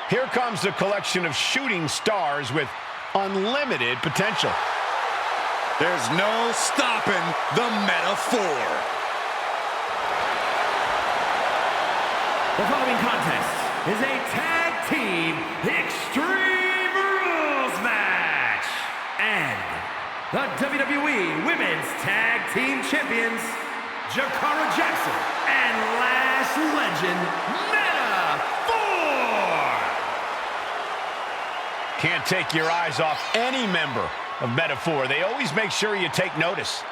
Here comes a collection of shooting stars with unlimited potential. There's no stopping the metaphor. The following contest is a tag team Extreme Rules match. And the WWE Women's Tag Team Champions, Jakara Jackson and Lash Legend Metaphor. Can't take your eyes off any member of Metaphor. They always make sure you take notice.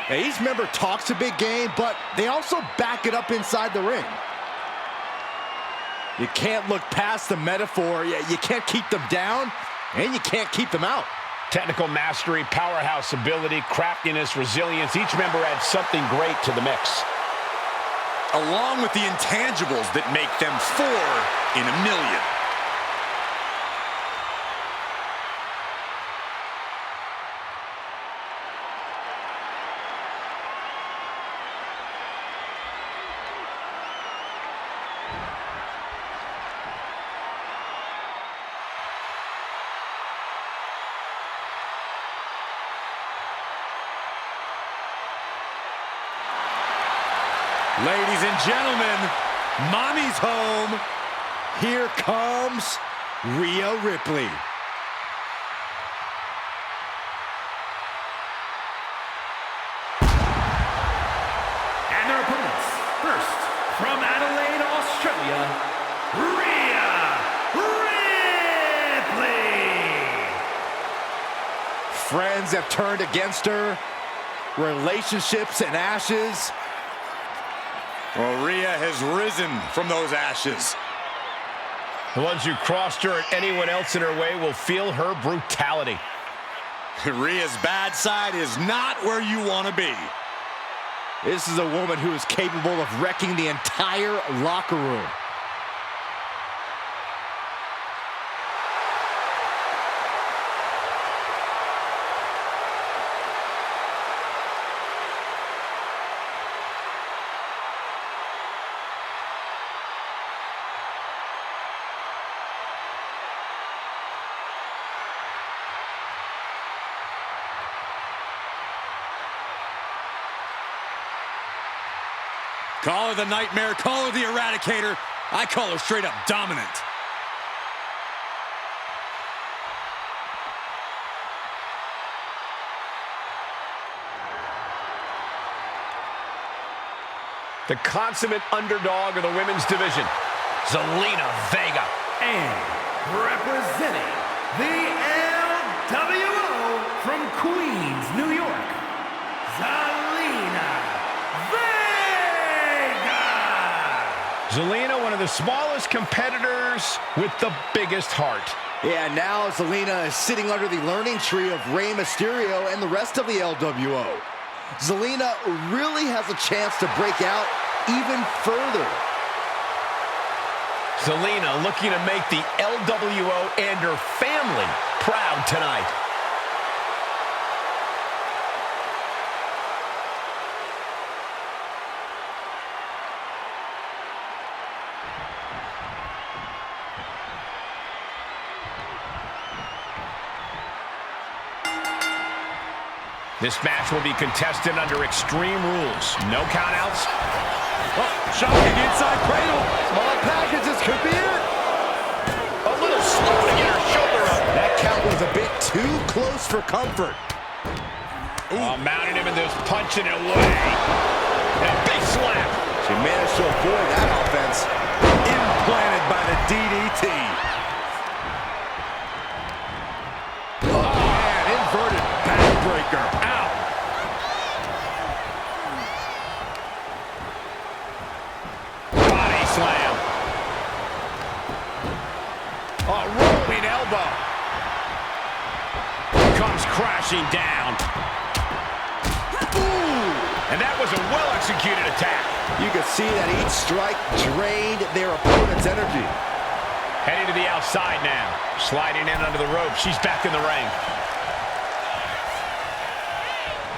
Yeah, each member talks a big game, but they also back it up inside the ring. You can't look past the Metaphor. You can't keep them down, and you can't keep them out. Technical mastery, powerhouse ability, craftiness, resilience. Each member adds something great to the mix. Along with the intangibles that make them 4 in a million. Ladies and gentlemen, Mommy's home. Here comes Rhea Ripley. And their opponents, first, from Adelaide, Australia, Rhea Ripley. Friends have turned against her. Relationships in ashes. Well, Rhea has risen from those ashes. The ones who crossed her and anyone else in her way will feel her brutality. Rhea's bad side is not where you want to be. This is a woman who is capable of wrecking the entire locker room. Call her the Nightmare, call her the Eradicator. I call her straight up dominant. The consummate underdog of the women's division, Zelina Vega. And representing the LWO from Queens, New York, Zelina Vega. Zelina, one of the smallest competitors with the biggest heart. Yeah, now Zelina is sitting under the learning tree of Rey Mysterio and the rest of the LWO. Zelina really has a chance to break out even further. Zelina looking to make the LWO and her family proud tonight. This match will be contested under Extreme Rules. No countouts. Oh, shocking inside cradle. Small packages could be it. A little slow to get her shoulder up. That count was a bit too close for comfort. Oh, mounting him and just punching it away. And a big slap. She managed to avoid that offense. Implanted by the DDT. Oh, man, inverted backbreaker. Ow. Body slam. A rolling elbow. Comes crashing down. Ooh. And that was a well-executed attack. You could see that each strike drained their opponent's energy. Heading to the outside now. Sliding in under the rope. She's back in the ring.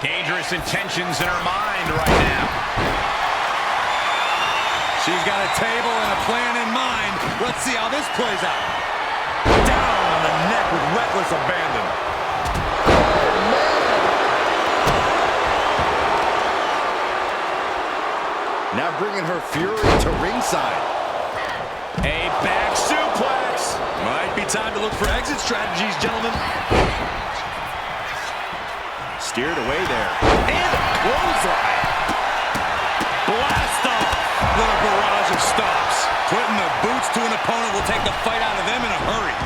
Dangerous intentions in her mind right now. She's got a table and a plan in mind. Let's see how this plays out. Down on the neck with reckless abandon. Now bringing her fury to ringside. A back suplex. Might be time to look for exit strategies, gentlemen. Steered away there. And a clothesline. Blast off. What a barrage of stops. Putting the boots to an opponent will take the fight out of them in a hurry.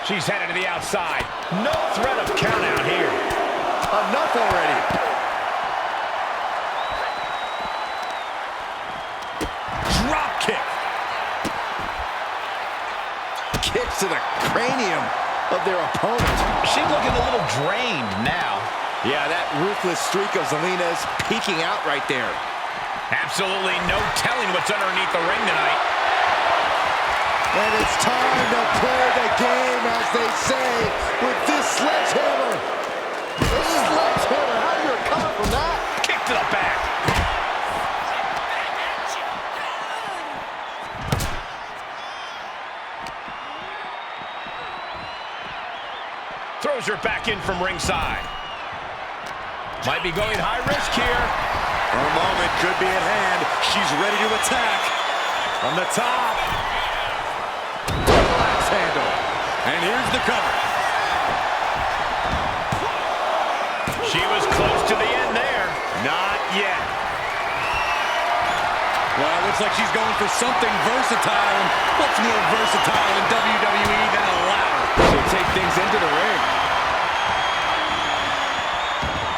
She's headed to the outside. No threat of count out here. Enough already. Drop kick. Kicks to the cranium of their opponent. She's looking a little drained now. Yeah, that ruthless streak of Zelina is peeking out right there. Absolutely no telling what's underneath the ring tonight. And it's time to play the game, as they say, with this sledgehammer. Sledgehammer, how do you recover from that? Kick to the back. Throws her back in from ringside. Might be going high risk here. Her moment could be at hand. She's ready to attack. From the top. Double axe handle. And here's the cover. She was close to the end there. Not yet. Well, it looks like she's going for something versatile. And what's more versatile in WWE than a ladder? She'll take things into the ring.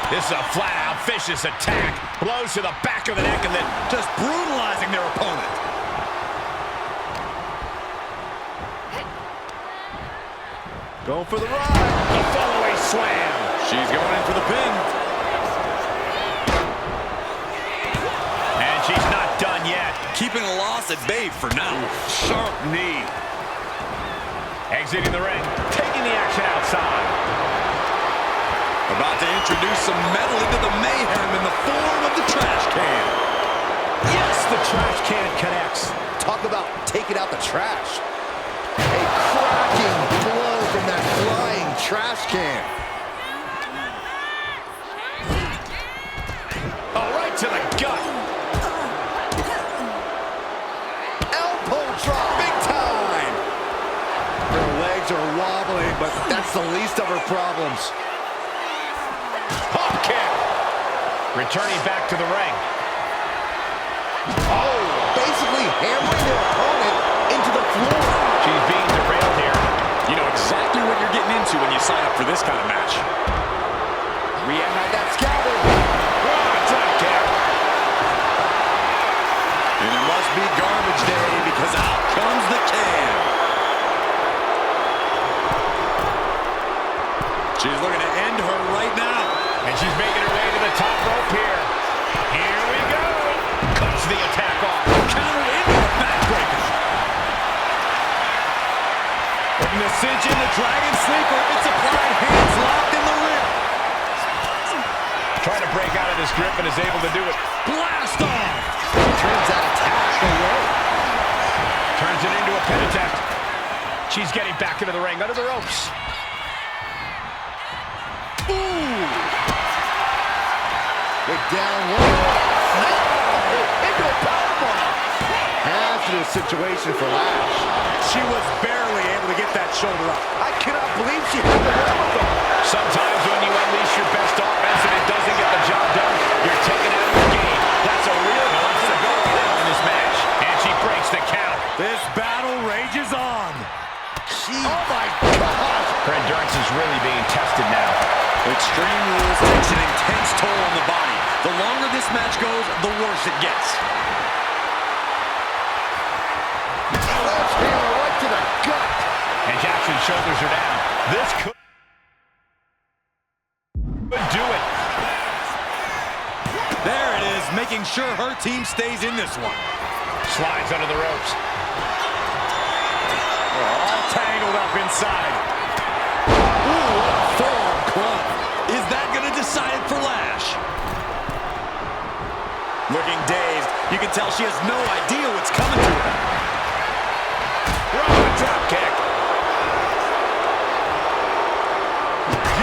This is a flat-out vicious attack. Blows to the back of the neck and then Just brutalizing their opponent. Going for the ride. the follow-away slam. She's going in for the pin. And she's not done yet. Keeping a loss at bay for now. Sharp knee. Exiting the ring. Taking the action outside. About to introduce some metal into the mayhem in the form of the trash can. Yes, the trash can connects. Talk about taking out the trash. A cracking blow from that flying trash can. Oh, right to the gut. Elbow drop, big time. Her legs are wobbling, but that's the least of her problems. Pop kick. Returning back to the ring. Oh, basically hammering their opponent into the floor. She's being derailed here. You know exactly what you're getting into when you sign up for this kind of match. Rhea had that scouted. Drop kick. And it must be garbage day because out comes the can. She's looking to end her right now. And she's making her way to the top rope here. Here we go. Cuts the attack off. Counter into a backbreaker. Looking to cinch in the Dragon Sleeper. It's applied, hands locked in the ring. Trying to break out of this grip and is able to do it. Blast off. Turns that attack away. Turns it into a pin attempt. She's getting back into the ring under the ropes. Big down low. Into a powerbomb. Hazardous situation for Lash. She was barely able to get that shoulder up. I cannot believe she had the wherewithal. Sometimes when you unleash your best offense and it doesn't get the job done, you're taken out of the game. That's a real possibility now in this match. And she breaks the count. This battle rages on. Oh my gosh. Her endurance is really being tested now. Extreme Rules takes an intense toll on the body. The longer this match goes, the worse it gets. Sledgehammer right to the gut. And Jackson's shoulders are down. This could do it. There it is, making sure her team stays in this one. Slides under the ropes. All tangled up inside. Ooh, what a forearm club. Is that going to decide it for Lash? Looking dazed. You You can tell she has no idea what's coming to her. Roman drop kick.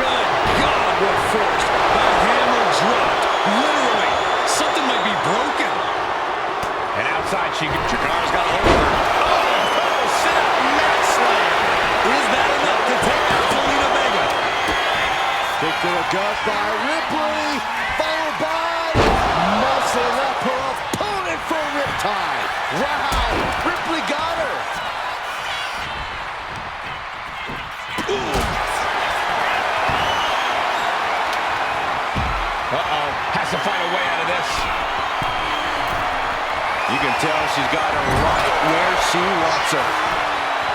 Good God, what force. The hammer dropped. Literally. Something might be broken. And outside she gets. Chikara's got a hold of her. Oh, sit-up mat slam. Is that enough to take out Zelina Vega? Kick to the gut by Ripley, followed by muscling up her opponent for a riptide. Wow, Ripley got her. Uh-oh, has to find a way out of this. You can tell she's got her right where she wants her.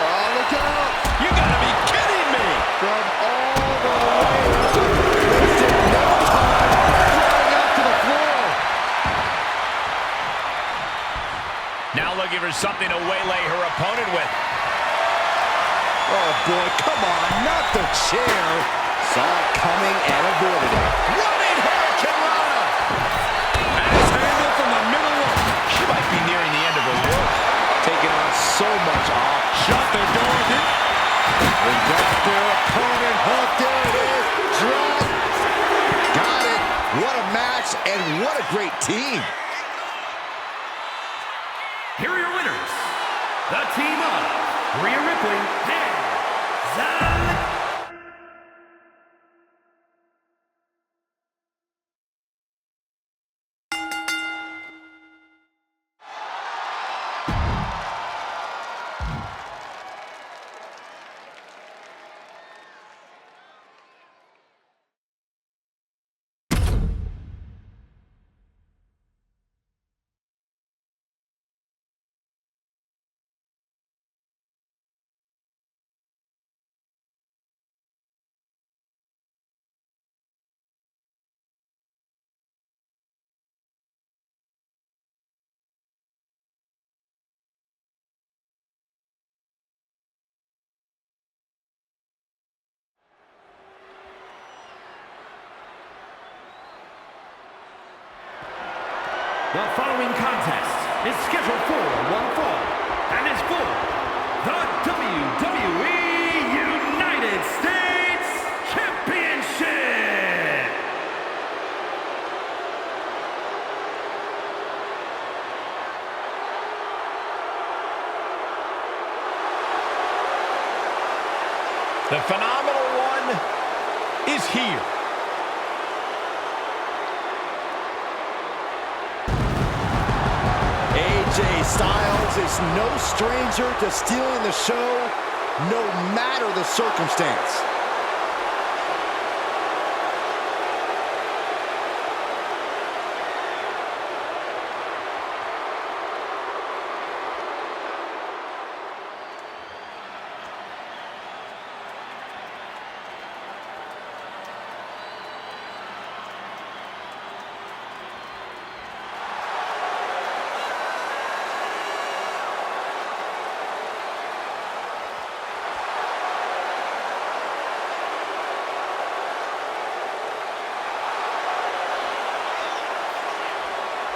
Oh, look out. You gotta be kidding me! From all the way up, wasted no time, flying out to the floor. Now looking for something to waylay her opponent with. Oh boy, come on, not the chair. Saw it coming and avoided it. Running Hurricane Rana. Nice handle from the middle rope. She might be nearing the end of her rope. Taking on so much off. Shut the door. They got their opponent hooked. There it is. Drop. Got it. What a match and what a great team. Here are your winners, the team of Rhea Ripley and Zelina. The following contest is scheduled for one fall and is for the WWE United States Championship. The phenomenal one is here. AJ Styles is no stranger to stealing the show, no matter the circumstance.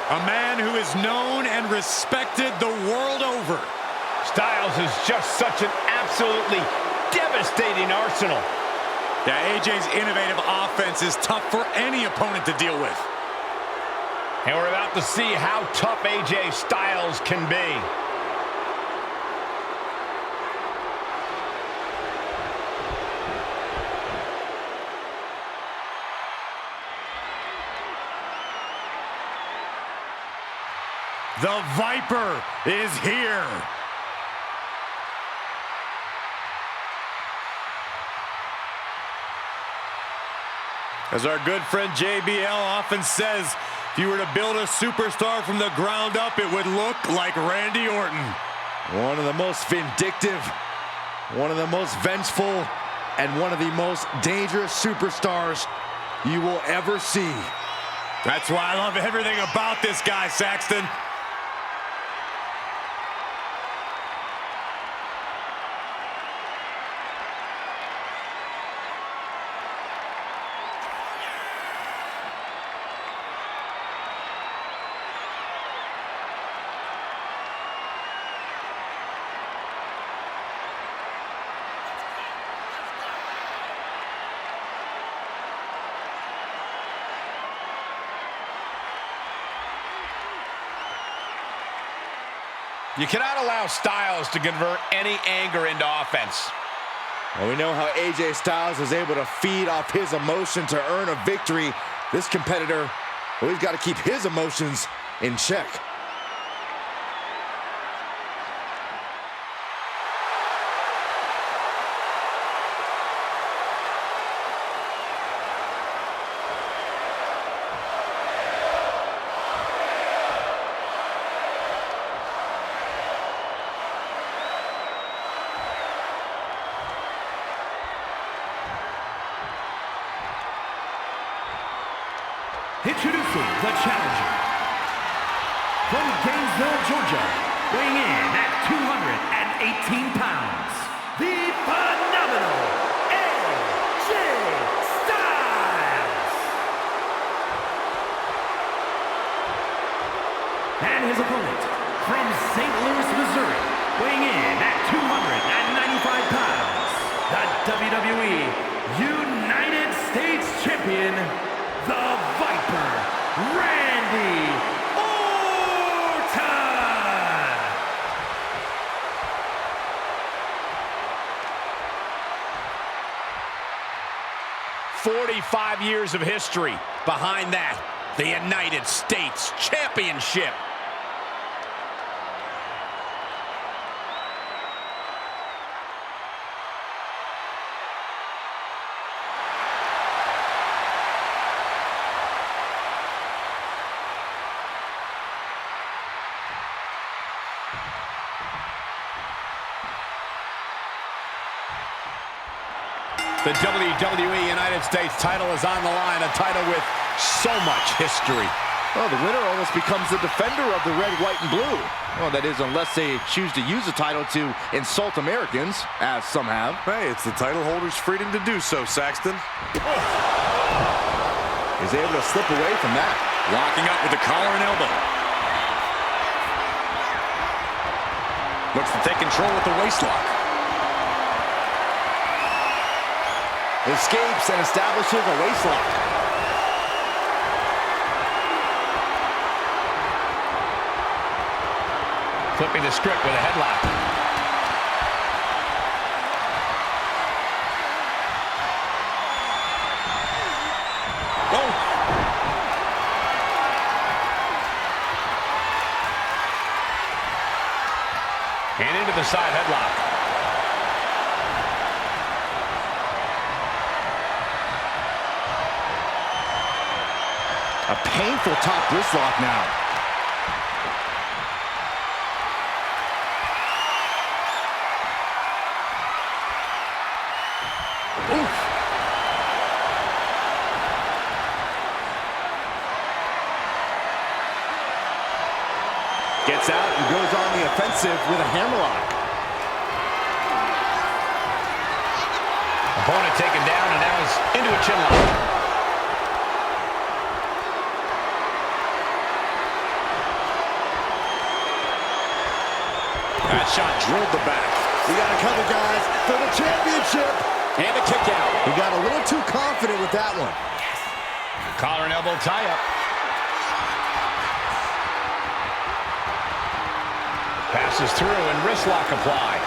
A man who is known and respected the world over. Styles is just such an absolutely devastating arsenal. Yeah, AJ's innovative offense is tough for any opponent to deal with. And we're about to see how tough AJ Styles can be. The Viper is here. As our good friend JBL often says, if you were to build a superstar from the ground up, it would look like Randy Orton. One of the most vindictive, one of the most vengeful, and one of the most dangerous superstars you will ever see. That's why I love everything about this guy, Saxton. You cannot allow Styles to convert any anger into offense. Well, we know how AJ Styles is able to feed off his emotion to earn a victory. This competitor, well, he's got to keep his emotions in check. Introducing the challenger from Gainesville, Georgia, weighing in at 218 pounds, the phenomenal AJ Styles. And his opponent from St. Louis, Missouri, weighing in at 295 pounds, the WWE United States Champion, the Viper, Randy Orton! 45 years of history. Behind that, the United States Championship. The WWE United States title is on the line, a title with so much history. Well, the winner almost becomes the defender of the red, white, and blue. Well, that is, unless they choose to use the title to insult Americans, as some have. Hey, it's the title holder's freedom to do so, Saxton. He's able to slip away from that. Locking up with the collar and elbow. Looks to take control with the waistlock. Escapes and establishes a waistlock. Flipping the script with a headlock. Oh! And into the side headlock. A painful top wrist lock now. Oof. Gets out and goes on the offensive with a hammerlock. Opponent taken down and now is into a chin lock. That shot drilled the back. We got a couple guys for the championship. And a kick out. He got a little too confident with that one. Collar and elbow tie up. Passes through and wrist lock applied.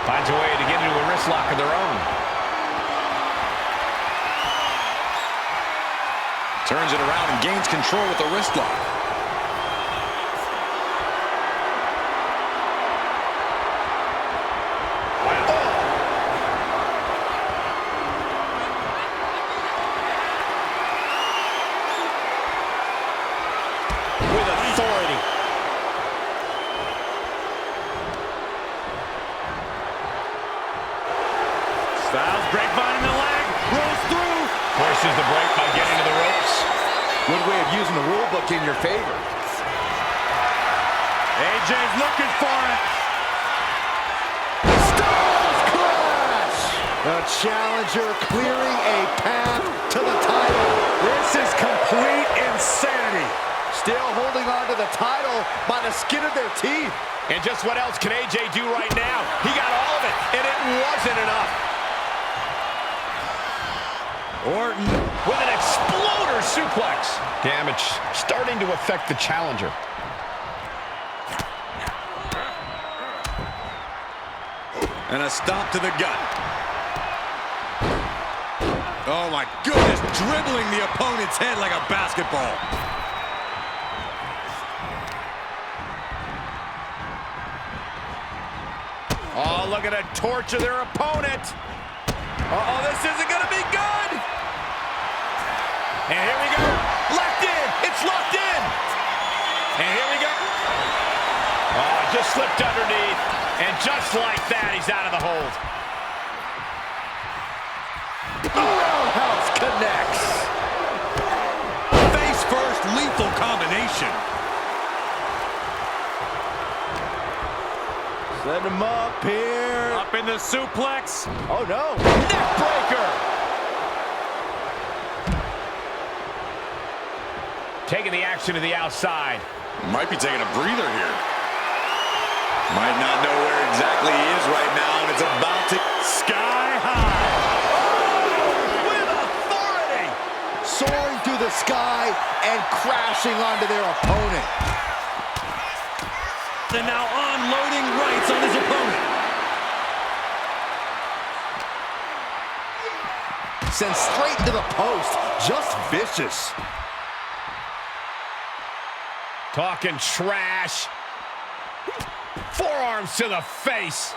Finds a way to get into a wrist lock of their own. Turns it around and gains control with the wrist lock. With authority. Styles grapevine in the leg. Rolls through. Forces the break by getting to the ropes. Good way of using the rule book in your favor. AJ's looking for it. Styles crash! The challenger clearing a path to the title. This is complete insanity. Still holding on to the title by the skin of their teeth. And just what else can AJ do right now? He got all of it, and it wasn't enough. Orton with an exploder suplex. Damage starting to affect the challenger. And a stop to the gut. Oh my goodness, dribbling the opponent's head like a basketball. Oh, look at a torture their opponent. Uh-oh, this isn't gonna be good. And here we go. Locked in. It's locked in. And here we go. Oh, just slipped underneath. And just like that, he's out of the hold. Roundhouse connects. Face first, lethal combination. Set him up here. Up in the suplex. Oh no. Neck breaker. Taking the action to the outside. Might be taking a breather here. Might not know where exactly he is right now, and it's about to sky high. Oh, with authority. Soaring through the sky and crashing onto their opponent. And now unloading rights on his opponent. Sent straight into the post. Just vicious. Talking trash. Forearms to the face.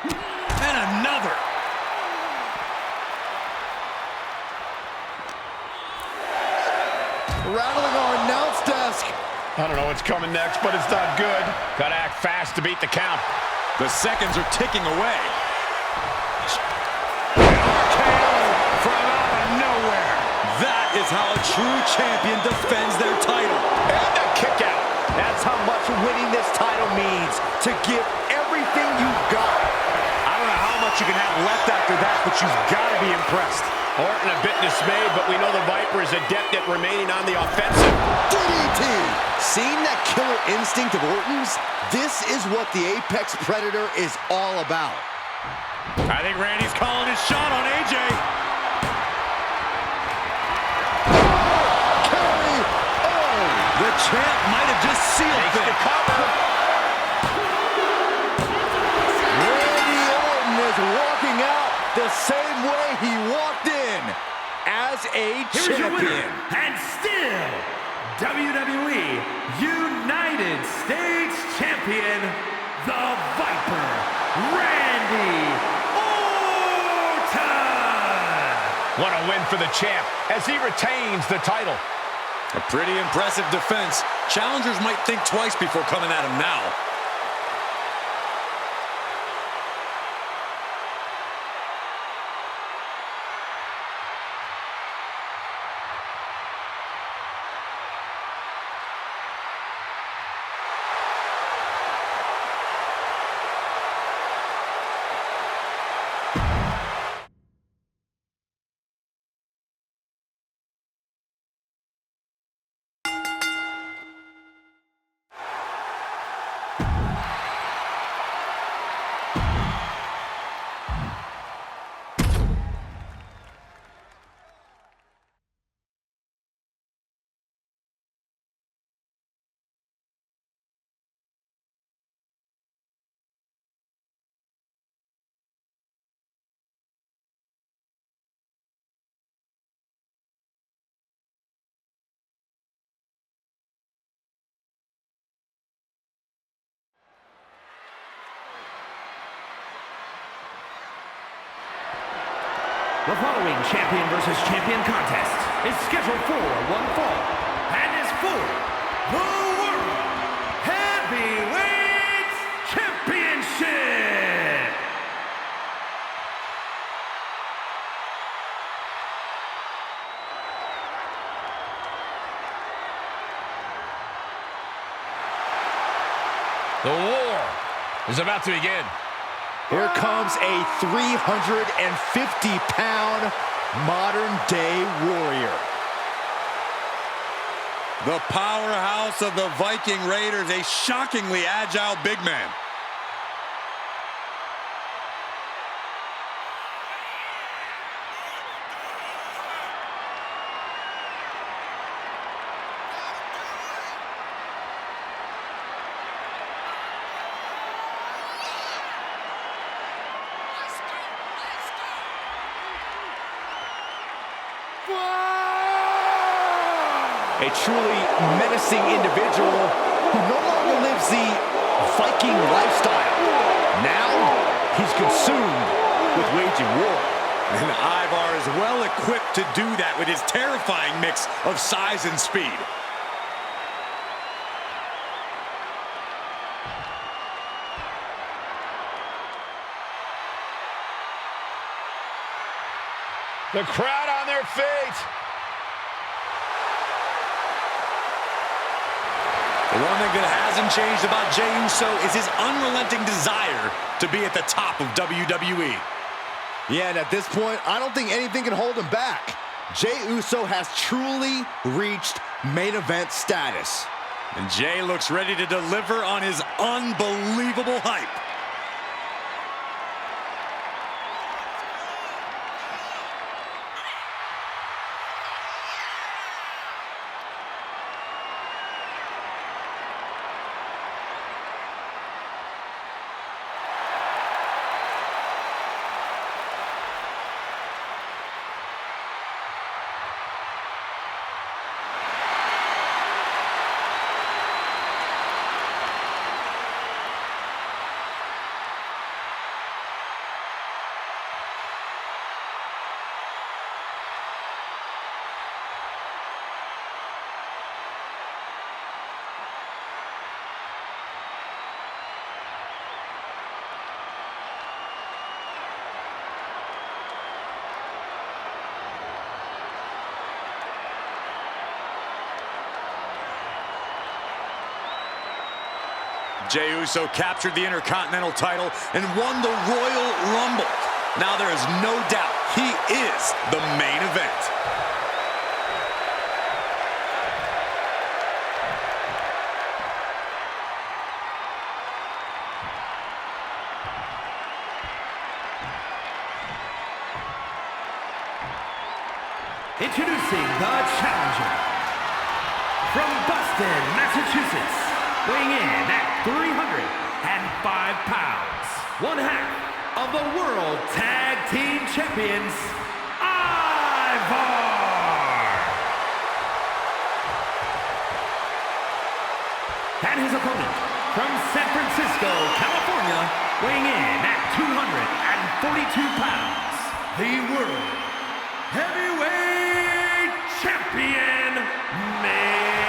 And another. Rattling our announce desk. I don't know what's coming next, but it's not good. Gotta act fast to beat the count. The seconds are ticking away. From out of nowhere. That is how a true champion defends their title. And a kick out. That's how much winning this title means. To give everything you've got. I don't know how much you can have left after that, but you've got to be impressed. Orton a bit dismayed, but we know the Viper is adept at remaining on the offensive. DDT! Seeing that killer instinct of Orton's, this is what the Apex Predator is all about. I think Randy's calling his shot on AJ. Carry on! The champ might have just sealed Takes it. the cover. Randy Orton is walking out the same way he walked in, as a Here's your winner, champion. and still WWE United States Champion, the Viper, Randy Orton! What a win for the champ as he retains the title. A pretty impressive defense. Challengers might think twice before coming at him now. The following champion versus champion contest is scheduled for one fall and is for the World Heavyweight Championship. The war is about to begin. Here comes a 350-pound modern-day warrior. The powerhouse of the Viking Raiders, a shockingly agile big man. A truly menacing individual who no longer lives the Viking lifestyle. Now, he's consumed with waging war. And Ivar is well equipped to do that with his terrifying mix of size and speed. The crowd on their feet. The one thing that hasn't changed about Jey Uso is his unrelenting desire to be at the top of WWE. Yeah, and at this point, I don't think anything can hold him back. Jey Uso has truly reached main event status. And Jey looks ready to deliver on his unbelievable hype. Jey Uso captured the Intercontinental title and won the Royal Rumble. Now there is no doubt he is the main event. Introducing the challenger from Boston, Massachusetts, weighing in at 305 pounds, one half of the World Tag Team Champions, Ivar. And his opponent from San Francisco, California, weighing in at 242 pounds, the World Heavyweight Champion, main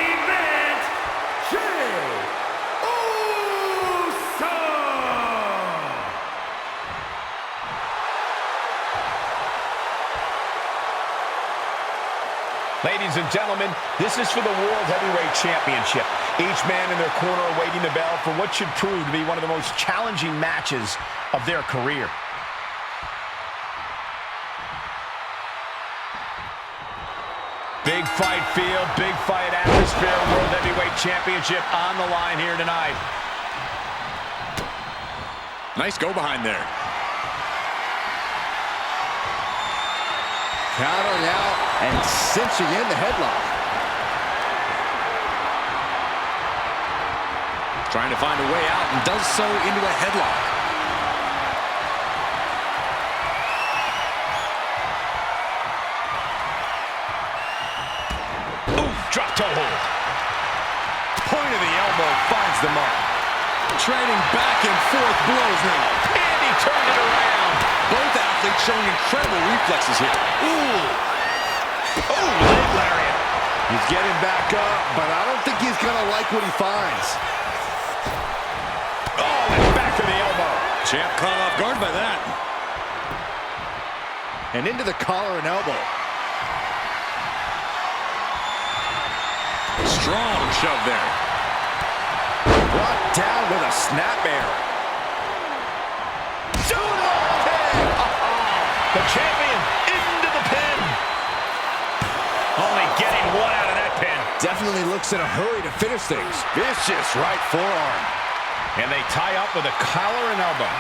event, Jey Uso! Ladies and gentlemen, this is for the World Heavyweight Championship. Each man in their corner awaiting the bell for what should prove to be one of the most challenging matches of their career. Big fight feel, big fight atmosphere, World Heavyweight Championship on the line here tonight. Nice go behind there. Countering out and cinching in the headlock. Trying to find a way out and does so into a headlock. Drop toe hold. Point of the elbow finds the mark. Trading back and forth blows now. And he turned it around. Both athletes showing incredible reflexes here. Ooh. Oh, leg lariat. He's getting back up, but I don't think he's going to like what he finds. Oh, and back to the elbow. Champ caught off guard by that. And into the collar and elbow. Strong shove there. Brought down with a snap arrow. The champion into the pin. Only definitely looks in a hurry to finish things. Vicious right forearm. And they tie up with a collar and elbow.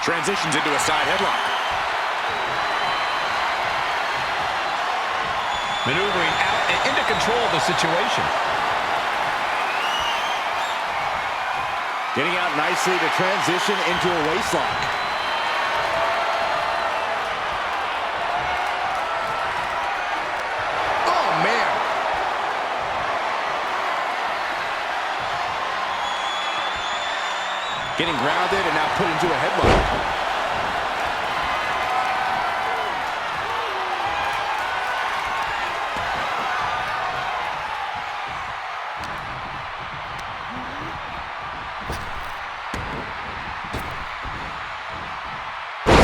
Transitions into a side headlock. Maneuvering out and into control of the situation. Getting out nicely to transition into a waistlock. Oh, man. Getting grounded and now put into a headlock.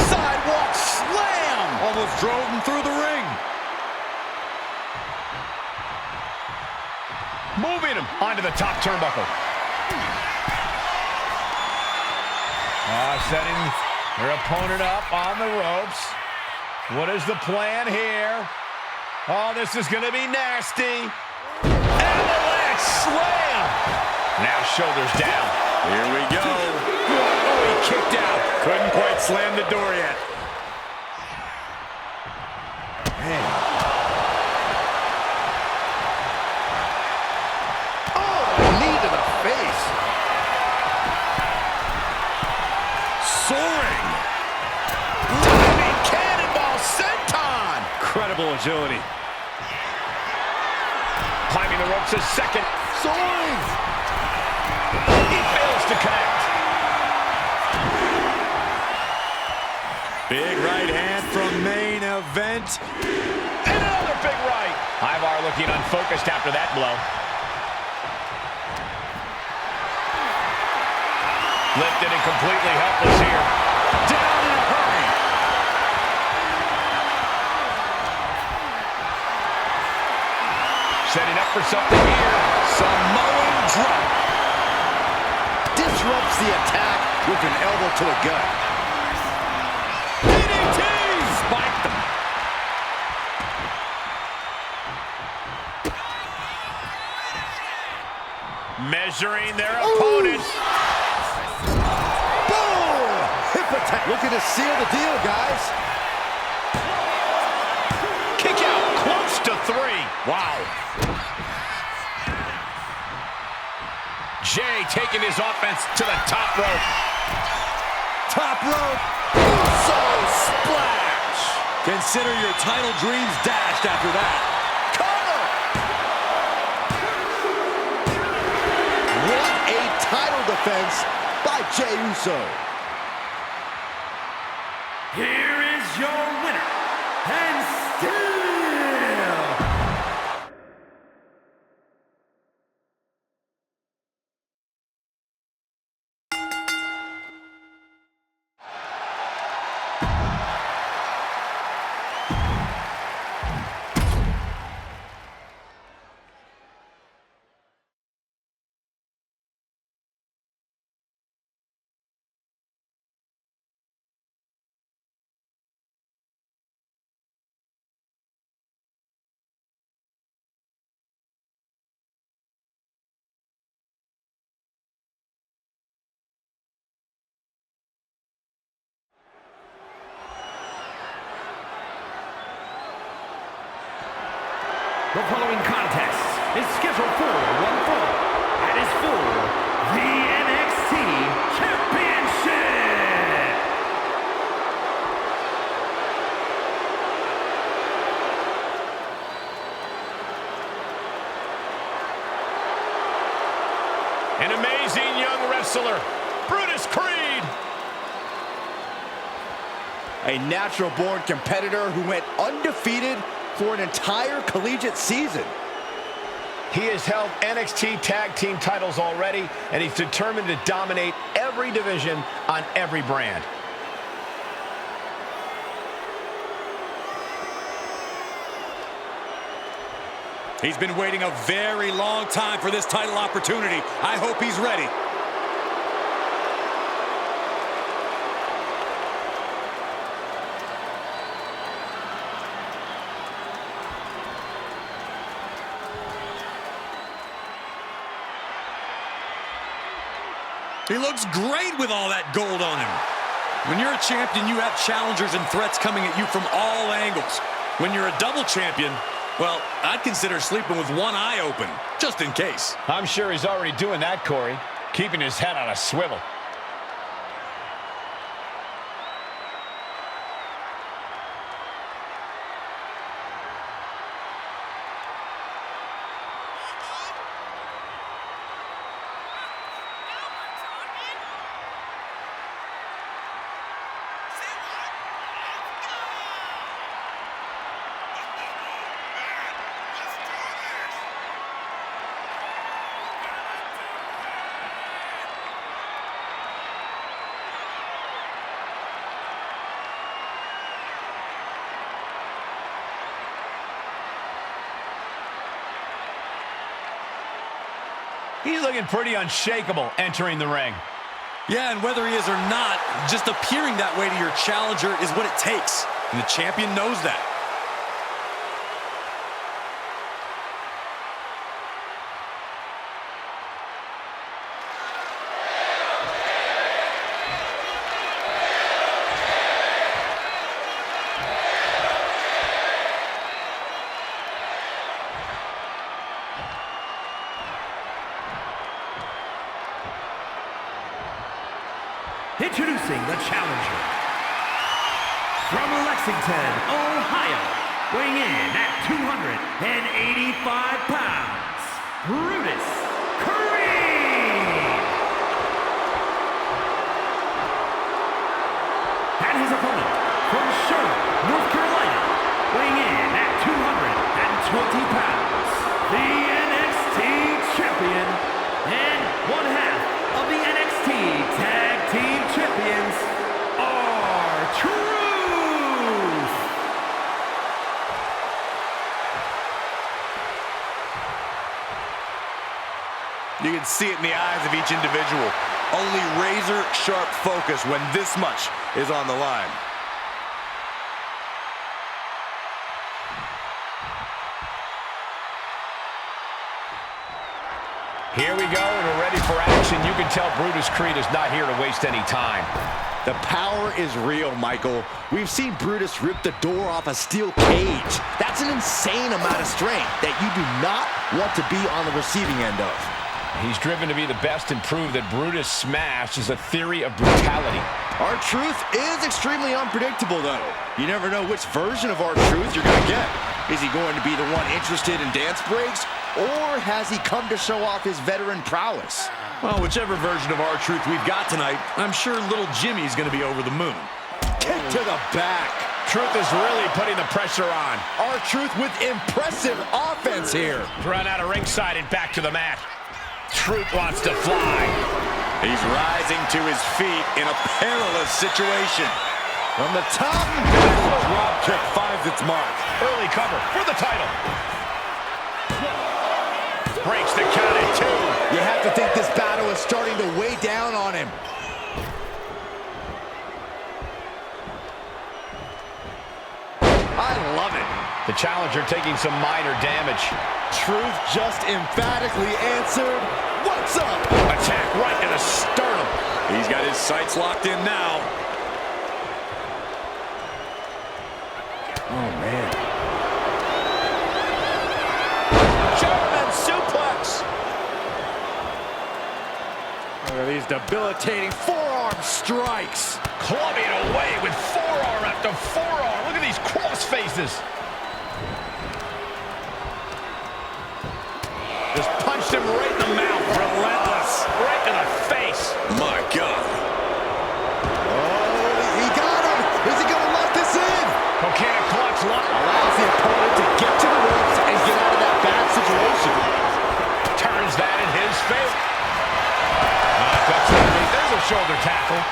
Sidewalk slam! Almost drove him through the ring. Moving him onto the top turnbuckle. Setting their opponent up on the ropes. What is the plan here? Oh, this is going to be nasty. Avalanche slam! Now shoulders down. Here we go. Oh, he kicked out. Couldn't quite slam the door yet. Man. Oh, knee to the face. Soaring. Diving cannonball senton. Incredible agility. Climbing the ropes a second. Soaring. He fails to connect. Big right hand from main event. And another big right. Ivar looking unfocused after that blow. Lifted and completely helpless here. Down in a hurry. Setting up for something here. Samoan drop. Disrupts the attack with an elbow to the gut. DDT! Spiked him. Measuring their opponent. Boom! Hip attack. Looking to seal the deal, guys. Kick out close to 3. Wow. Jay taking his offense to the top rope. Top rope. Uso splash. Consider your title dreams dashed after that. Cover. What a title defense by Jey Uso. Here is your winner, and still the following contest is scheduled for one fall and is for the NXT Championship. An amazing young wrestler, Brutus Creed. A natural-born competitor who went undefeated for an entire collegiate season. He has held NXT Tag Team titles already, and he's determined to dominate every division on every brand. He's been waiting a very long time for this title opportunity. I hope he's ready. He looks great with all that gold on him. When you're a champion, you have challengers and threats coming at you from all angles. When you're a double champion, well, I'd consider sleeping with one eye open, just in case. I'm sure he's already doing that, Corey, keeping his head on a swivel. He's looking pretty unshakable entering the ring. Yeah, and whether he is or not, just appearing that way to your challenger is what it takes. And the champion knows that. Introducing the challenger from Lexington, Ohio, weighing in at 285 pounds, Brutus Creed. And his opponent from Charlotte, North Carolina, weighing in at 220 pounds, the NXT champion and one half of the NXT Tag Team Champions, R-Truth. You can see it in the eyes of each individual. Only razor-sharp focus when this much is on the line. Here we go, and we're ready for action. You can tell Brutus Creed is not here to waste any time. The power is real, Michael. We've seen Brutus rip the door off a steel cage. That's an insane amount of strength that you do not want to be on the receiving end of. He's driven to be the best and prove that Brutus Smash is a theory of brutality. R-Truth is extremely unpredictable, though. You never know which version of R-Truth you're going to get. Is he going to be the one interested in dance breaks, or has he come to show off his veteran prowess? Well, whichever version of R-Truth we've got tonight, I'm sure little Jimmy's going to be over the moon. Kick to the back. Truth is really putting the pressure on. R-Truth with impressive offense here. Run out of ringside and back to the mat. Truth wants to fly. He's rising to his feet in a perilous situation. From the top, Drop kick finds its mark. Early cover for the title. Breaks the count at 2. You have to think this battle is starting to weigh down on him. I love it. The challenger taking some minor damage. Truth just emphatically answered, "What's up?" Attack right to the sternum. He's got his sights locked in now. Oh, man. German suplex. Look at these debilitating forearm strikes. Clubbing away with forearm after forearm. Look at these cross faces. Just punched him right in the mouth. Relentless. Right in the face. My God. Oh, he got him. Is he going to lock this in? Okay, a clutch lock. Allows the opponent to get to the ropes and get out of that bad situation. Turns that in his favor. There's a shoulder tackle.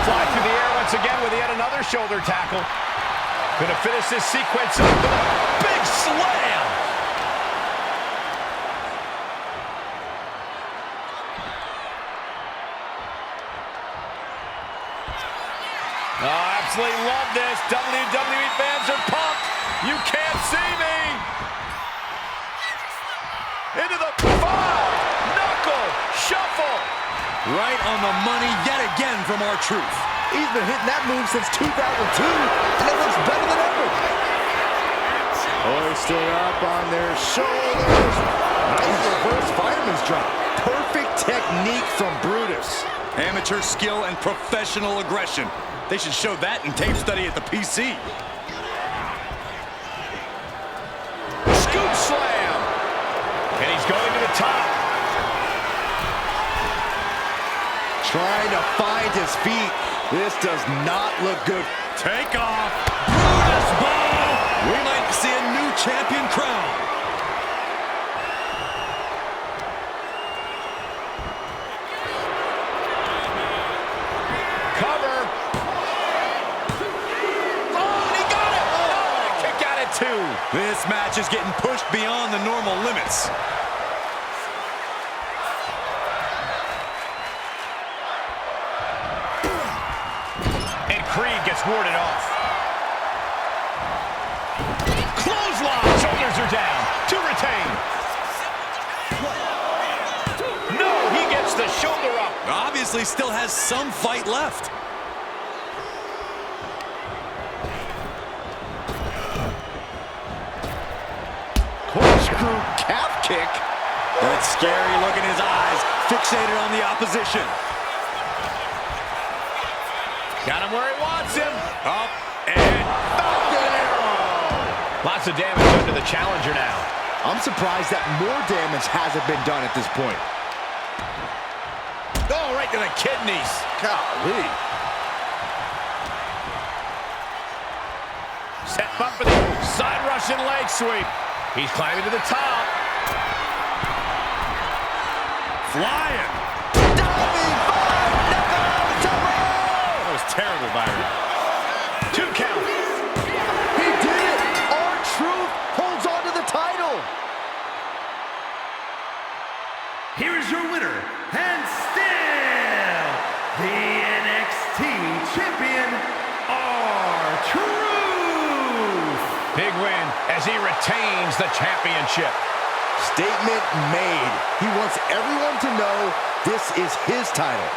Fly through the air once again with yet another shoulder tackle. Gonna finish this sequence up with a big slam. Oh, absolutely love this. WWE fans are pumped. You can't see me. Into the 5 knuckle shuffle. Right on the money yet again from R-Truth. He's been hitting that move since 2002, and it looks better than ever. Hoisted up on their shoulders. Nice reverse fireman's drop. Perfect technique from Brutus. Amateur skill and professional aggression. They should show that in tape study at the PC. Scoop slam. And he's going to the top. Trying to find his feet. This does not look good. Take off. Brutus ball. We might see a new champion crown. Cover. Oh, and he got it. Oh, and a kick out at 2. This match is getting pushed beyond the normal limits. Creed gets warded off. Clothesline. Shoulders are down. To retain. No, he gets the shoulder up. Obviously still has some fight left. Corkscrew calf kick. That scary look in his eyes. Fixated on the opposition. Got him where he wants him. Up and Falcon arrow. Lots of damage done to the challenger now. I'm surprised that more damage hasn't been done at this point. Oh, right to the kidneys. Golly. Set up for the side Russian leg sweep. He's climbing to the top. flying. Terrible, Byron. 2 count. He did it! R-Truth holds on to the title. Here is your winner, and still the NXT champion, R-Truth. Big win as he retains the championship. Statement made. He wants everyone to know this is his title.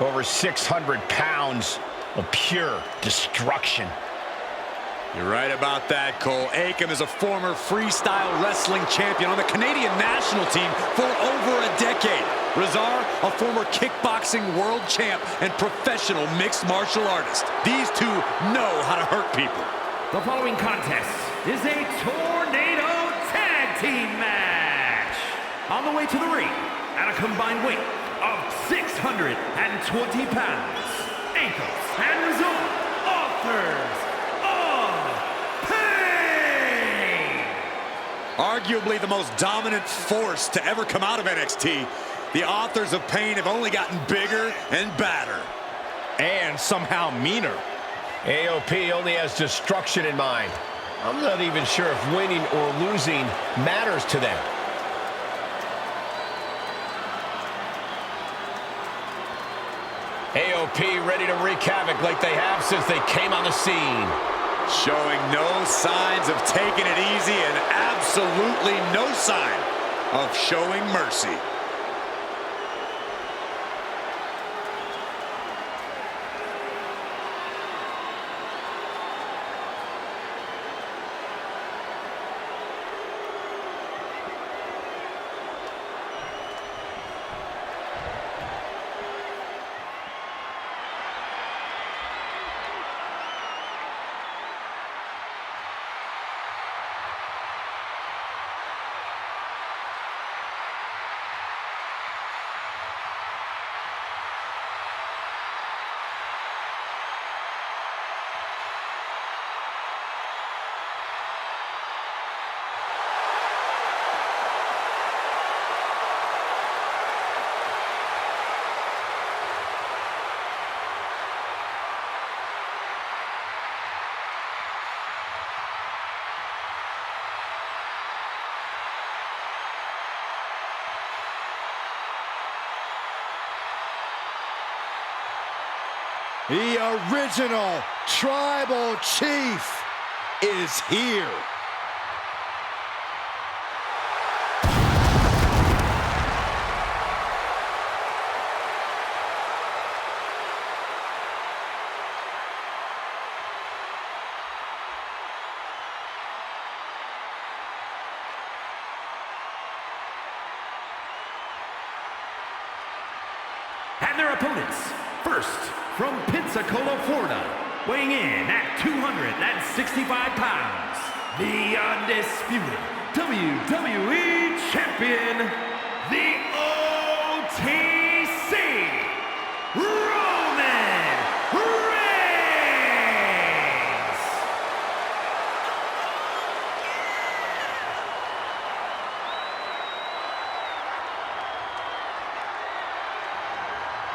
Over 600 pounds of pure destruction. You're right about that, Cole. Akam is a former freestyle wrestling champion on the Canadian national team for over a decade. Razar, a former kickboxing world champ and professional mixed martial artist. These two know how to hurt people. The following contest is a tornado tag team match. On the way to the ring, at a combined weight of 620 pounds, Ankles and Razor, authors of pain. Arguably the most dominant force to ever come out of NXT, the authors of pain have only gotten bigger and badder. And somehow meaner. AOP only has destruction in mind. I'm not even sure if winning or losing matters to them. AOP ready to wreak havoc like they have since they came on the scene. Showing no signs of taking it easy and absolutely no sign of showing mercy. The original Tribal Chief is here. And their opponents, first, from Pensacola, Florida, weighing in at 265 pounds, the undisputed WWE Champion, the OTC, Roman Reigns!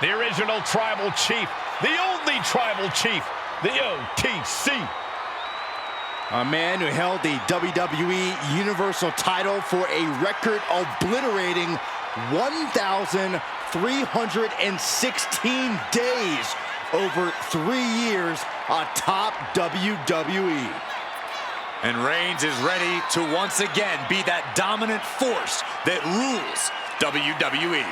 The original Tribal Chief, the only Tribal Chief, the OTC. A man who held the WWE Universal title for a record obliterating 1,316 days over 3 years atop WWE. And Reigns is ready to once again be that dominant force that rules WWE.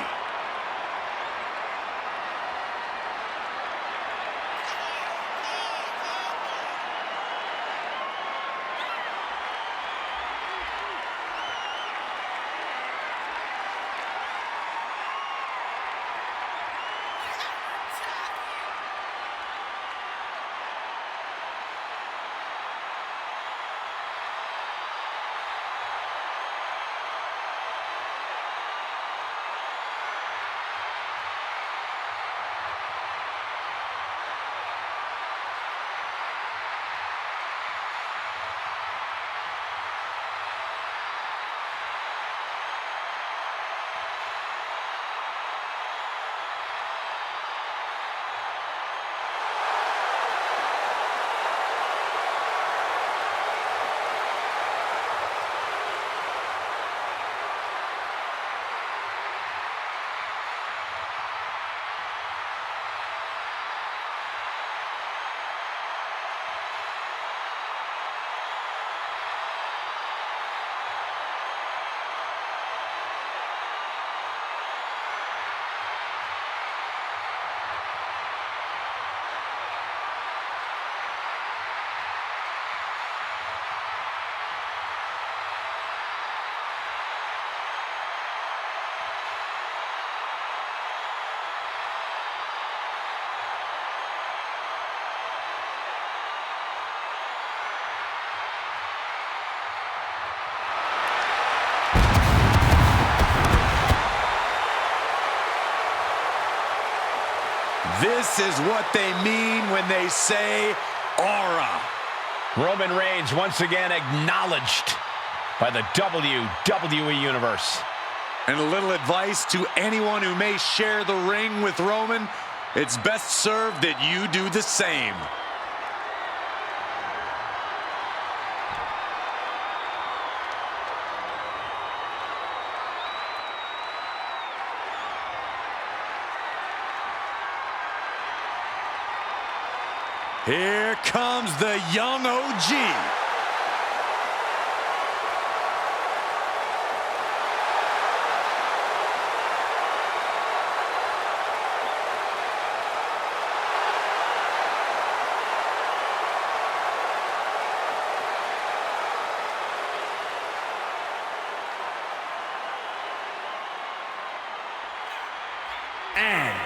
This is what they mean when they say aura. Roman Reigns once again acknowledged by the WWE Universe. And a little advice to anyone who may share the ring with Roman, it's best served that you do the same. Here comes the young OG. And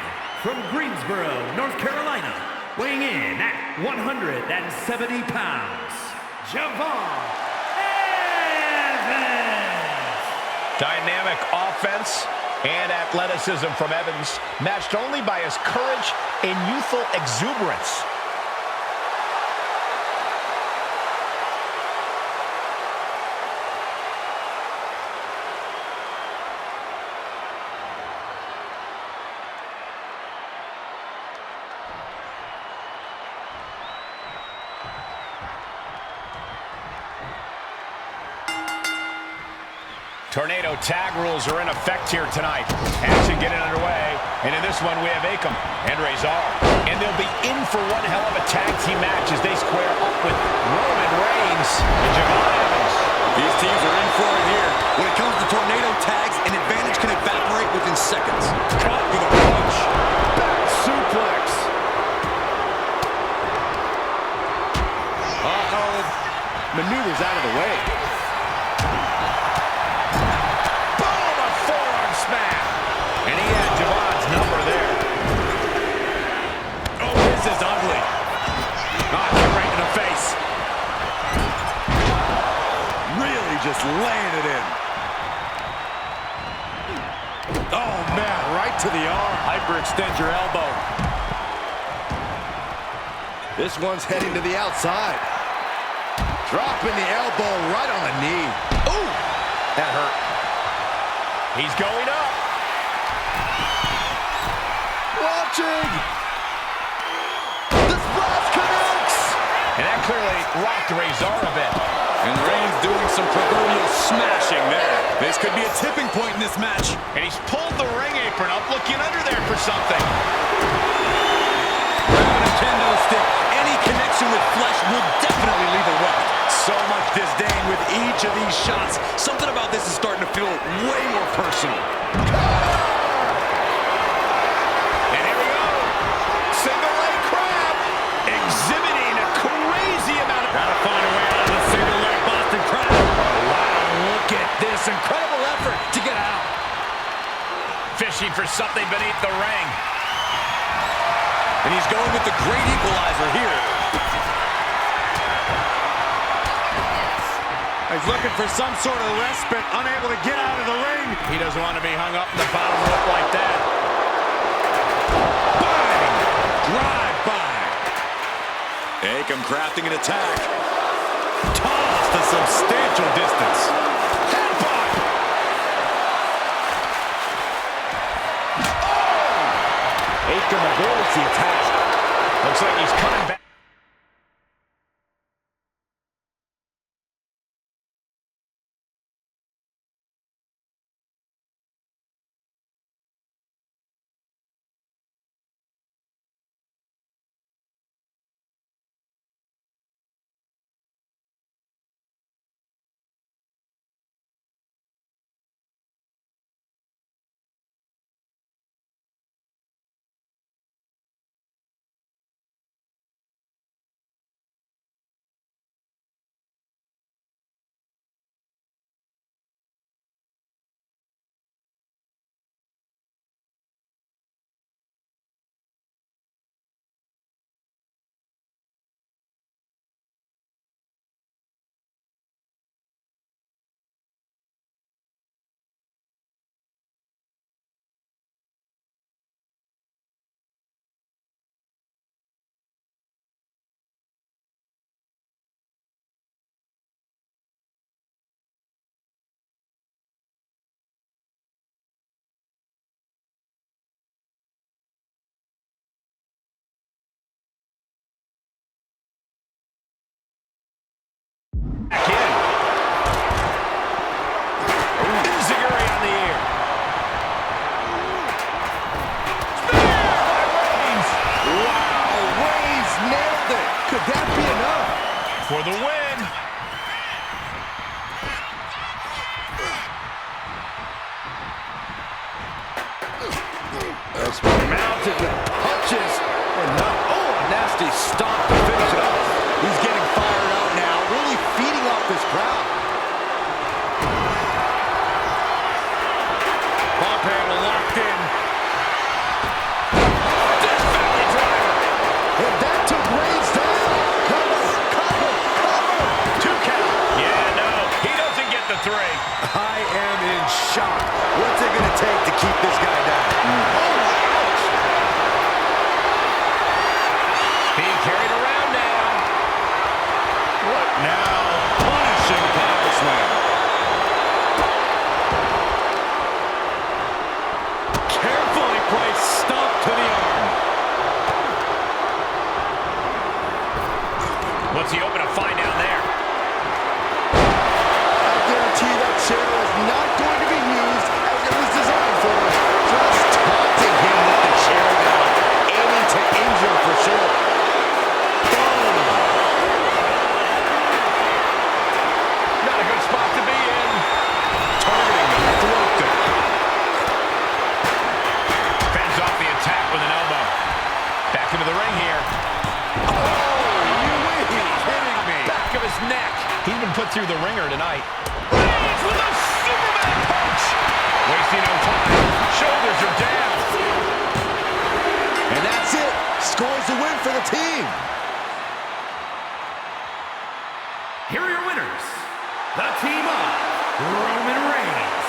from Greensboro, North Carolina, weighing in at 170 pounds, Javon Evans! Dynamic offense and athleticism from Evans, matched only by his courage and youthful exuberance. Tornado tag rules are in effect here tonight. Action getting underway. And in this one, we have Akam and Razor. And they'll be in for one hell of a tag team match as they square up with Roman Reigns and Javon Evans. These teams are in for it here. When it comes to tornado tags, an advantage can evaporate within seconds. Caught with a punch. Back suplex. Uh-oh. Maneuvers out of the way. And he had Javon's number there. Oh, this is ugly. Kick right in the face. Really just laying it in. Oh, man, right to the arm. Hyperextend your elbow. This one's heading to the outside. Dropping the elbow right on the knee. Ooh, that hurt. He's going up. Watching. The splash connects. And that clearly rocked Razor a bit. And Reigns doing some proverbial smashing there. This could be a tipping point in this match. And he's pulled the ring apron up, looking under there for something. Grabbing a kendo stick. Any connection with flesh will definitely leave a welt. So much disdain with each of these shots. Something about this is starting to feel way more personal. And here we go. Single leg crab. Exhibiting a crazy amount of... Gotta find a way out of the single leg Boston crab. Wow, look at this incredible effort to get out. Fishing for something beneath the ring. And he's going with the great equalizer here. He's looking for some sort of respite, unable to get out of the ring. He doesn't want to be hung up in the bottom rope like that. Bang! Drive by. Akam crafting an attack. Tossed a substantial distance. Headbutt! Oh! Akam avoids the attack. Looks like he's coming back. Back in. Ziguri on the air. Spear by Reigns. Wow, Reigns nailed it. Could that be enough? For the win. Mounted with punches. Oh, a nasty stomp to finish it off. He's getting fired up now, really feeding off this crowd. Bump handle locked in. Death Valley driver. And that took Reigns down. Cover, cover, cover. 2 count. Yeah, no. He doesn't get the 3. I am in shock. What's it going to take to keep this guy down? Being carried around now. What now? Punishing power slam. Carefully placed stomp to the arm. What's he open to find down there? I guarantee that chair is not going He's been put through the ringer tonight. Reigns with a Superman punch. Wasting no time. Shoulders are down. And that's it. Scores the win for the team. Here are your winners. The team of Roman Reigns